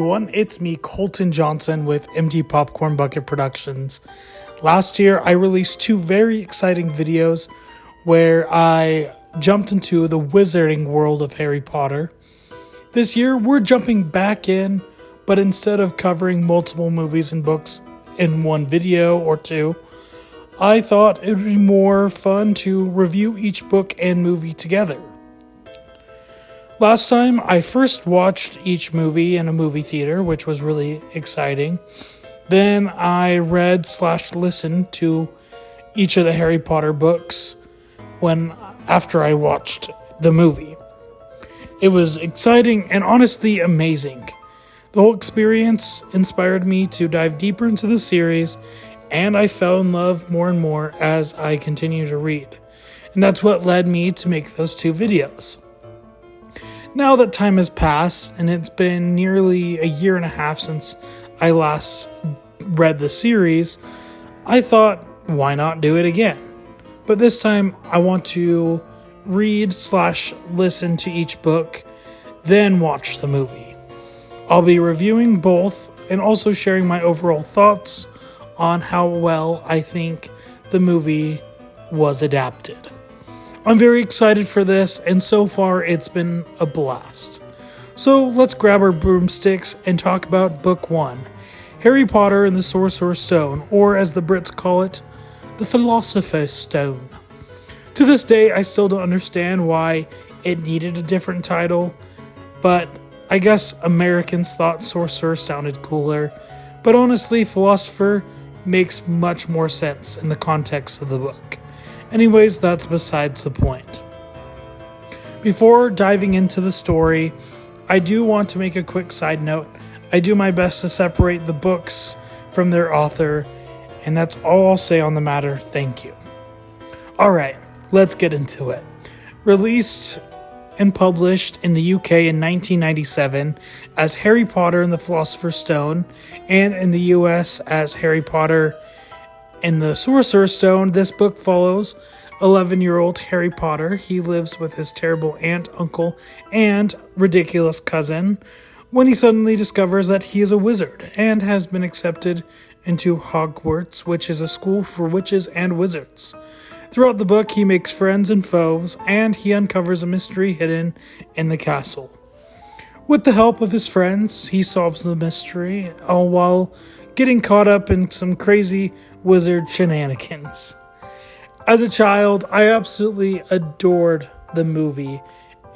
everyone, it's me, Colton Johnson with MT Popcorn Bucket Productions. Last year, I released two very exciting videos where I jumped into the wizarding world of Harry Potter. This year, we're jumping back in, but instead of covering multiple movies and books in one video or two, I thought it would be more fun to review each book and movie together. Last time, I first watched each movie in a movie theater, which was really exciting. Then I read/listened to each of the Harry Potter books after I watched the movie. It was exciting and honestly amazing. The whole experience inspired me to dive deeper into the series, and I fell in love more and more as I continued to read. And that's what led me to make those two videos. Now that time has passed, and it's been nearly a year and a half since I last read the series, I thought, why not do it again? But this time, I want to read/listen to each book, then watch the movie. I'll be reviewing both and also sharing my overall thoughts on how well I think the movie was adapted. I'm very excited for this, and so far it's been a blast. So let's grab our broomsticks and talk about Book 1, Harry Potter and the Sorcerer's Stone, or as the Brits call it, the Philosopher's Stone. To this day, I still don't understand why it needed a different title, but I guess Americans thought Sorcerer sounded cooler, but honestly, Philosopher makes much more sense in the context of the book. Anyways, that's besides the point. Before diving into the story, I do want to make a quick side note. I do my best to separate the books from their author, and that's all I'll say on the matter. Thank you. Alright, let's get into it. Released and published in the UK in 1997 as Harry Potter and the Philosopher's Stone, and in the US as Harry Potter and the Sorcerer's Stone, this book follows 11-year-old Harry Potter. He lives with his terrible aunt, uncle, and ridiculous cousin when he suddenly discovers that he is a wizard and has been accepted into Hogwarts, which is a school for witches and wizards. Throughout the book, he makes friends and foes, and he uncovers a mystery hidden in the castle. With the help of his friends, he solves the mystery, all while getting caught up in some crazy wizard shenanigans. As a child, I absolutely adored the movie,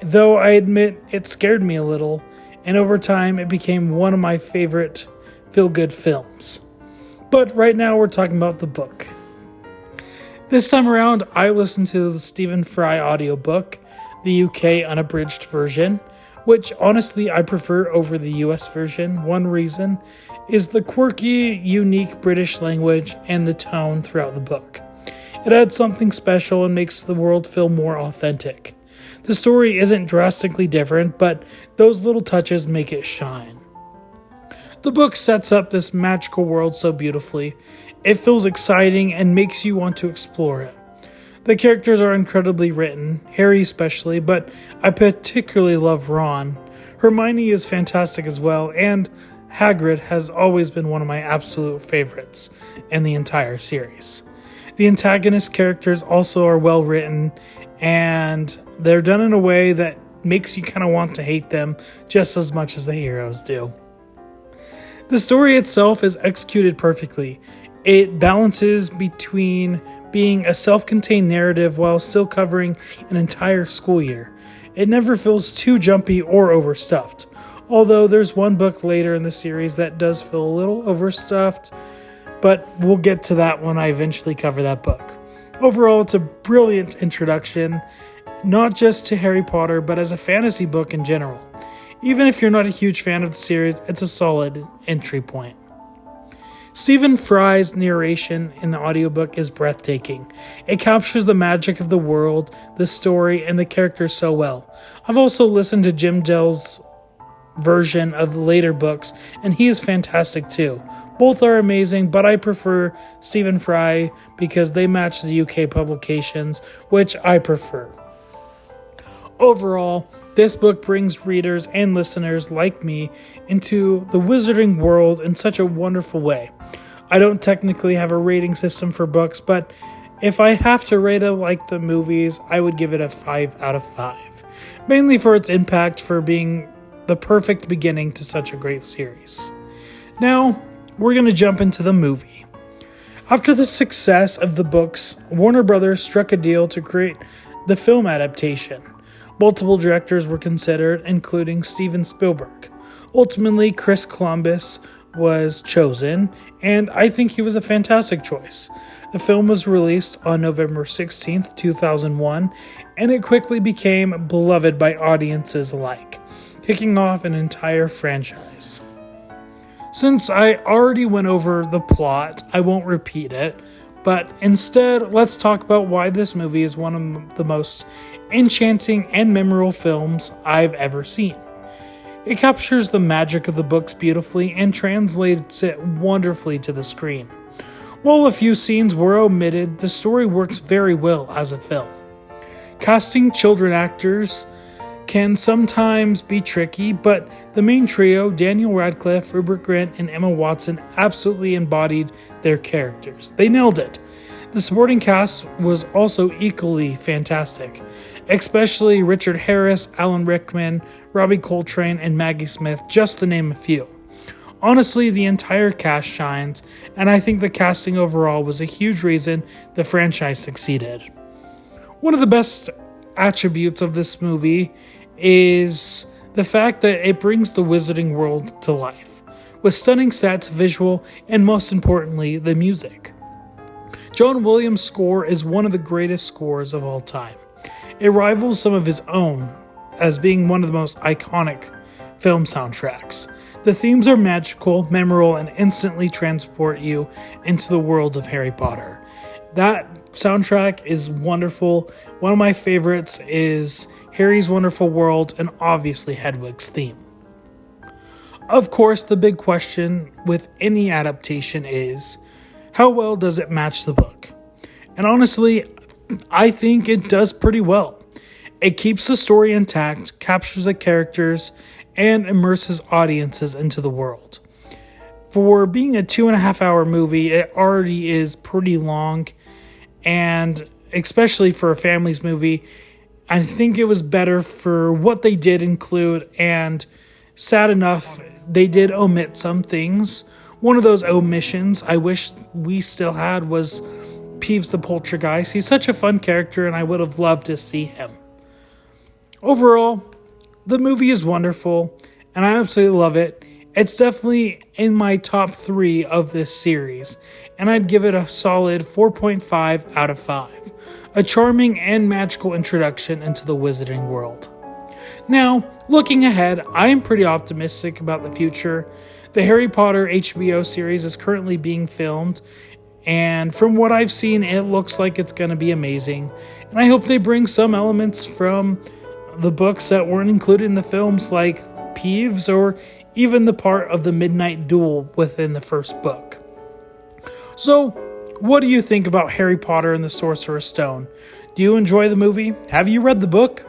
though I admit it scared me a little, and over time it became one of my favorite feel-good films. But right now we're talking about the book. This time around, I listened to the Stephen Fry audiobook, the UK unabridged version, which honestly I prefer over the US version. One reason is the quirky, unique British language and the tone throughout the book. It adds something special and makes the world feel more authentic. The story isn't drastically different, but those little touches make it shine. The book sets up this magical world so beautifully. It feels exciting and makes you want to explore it. The characters are incredibly written, Harry especially, but I particularly love Ron. Hermione is fantastic as well, and Hagrid has always been one of my absolute favorites in the entire series. The antagonist characters also are well written, and they're done in a way that makes you kind of want to hate them just as much as the heroes do. The story itself is executed perfectly. It balances between being a self-contained narrative while still covering an entire school year. It never feels too jumpy or overstuffed, although there's one book later in the series that does feel a little overstuffed, but we'll get to that when I eventually cover that book. Overall, it's a brilliant introduction, not just to Harry Potter, but as a fantasy book in general. Even if you're not a huge fan of the series, it's a solid entry point. Stephen Fry's narration in the audiobook is breathtaking. It captures the magic of the world, the story, and the characters so well. I've also listened to Jim Dell's version of the later books, and he is fantastic too. Both are amazing, but I prefer Stephen Fry because they match the UK publications, which I prefer. Overall, This book brings readers and listeners like me into the wizarding world in such a wonderful way. I don't technically have a rating system for books, but if I have to rate it like the movies, I would give it a 5 out of 5. Mainly for its impact for being the perfect beginning to such a great series. Now, we're going to jump into the movie. After the success of the books, Warner Brothers struck a deal to create the film adaptation. Multiple directors were considered, including Steven Spielberg. Ultimately, Chris Columbus was chosen, and I think he was a fantastic choice. The film was released on November 16th, 2001, and it quickly became beloved by audiences alike, kicking off an entire franchise. Since I already went over the plot, I won't repeat it, but instead, let's talk about why this movie is one of the most enchanting and memorable films I've ever seen. It captures the magic of the books beautifully and translates it wonderfully to the screen. While a few scenes were omitted, the story works very well as a film. Casting children actors can sometimes be tricky, but the main trio, Daniel Radcliffe, Rupert Grint, and Emma Watson, absolutely embodied their characters. They nailed it. The supporting cast was also equally fantastic, especially Richard Harris, Alan Rickman, Robbie Coltrane, and Maggie Smith, just to name a few. Honestly, the entire cast shines, and I think the casting overall was a huge reason the franchise succeeded. One of the best attributes of this movie is the fact that it brings the wizarding world to life, with stunning sets, visual, and most importantly, the music. John Williams' score is one of the greatest scores of all time. It rivals some of his own as being one of the most iconic film soundtracks. The themes are magical, memorable, and instantly transport you into the world of Harry Potter. That soundtrack is wonderful. One of my favorites is Harry's Wonderful World and obviously Hedwig's theme. Of course, the big question with any adaptation is, how well does it match the book? And honestly, I think it does pretty well. It keeps the story intact, captures the characters, and immerses audiences into the world. For being a 2.5 hour movie, it already is pretty long, and especially for a family's movie, I think it was better for what they did include, and sad enough, they did omit some things. One of those omissions I wish we still had was Peeves the Poltergeist. He's such a fun character, and I would have loved to see him. Overall, the movie is wonderful, and I absolutely love it. It's definitely in my top 3 of this series, and I'd give it a solid 4.5 out of 5. A charming and magical introduction into the wizarding world. Now, looking ahead, I am pretty optimistic about the future. The Harry Potter HBO series is currently being filmed, and from what I've seen, it looks like it's going to be amazing. And I hope they bring some elements from the books that weren't included in the films, like Peeves or even the part of the Midnight Duel within the first book. So, what do you think about Harry Potter and the Sorcerer's Stone? Do you enjoy the movie? Have you read the book?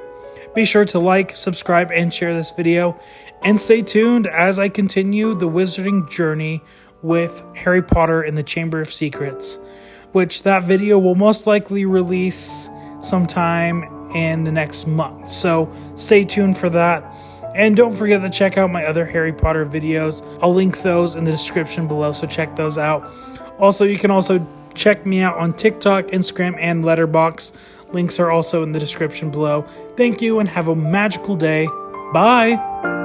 Be sure to like, subscribe, and share this video, and stay tuned as I continue the wizarding journey with Harry Potter and the Chamber of Secrets, which that video will most likely release sometime in the next month. So stay tuned for that. And don't forget to check out my other Harry Potter videos. I'll link those in the description below, so check those out. Also, you can also check me out on TikTok, Instagram, and Letterboxd. Links are also in the description below. Thank you and have a magical day. Bye!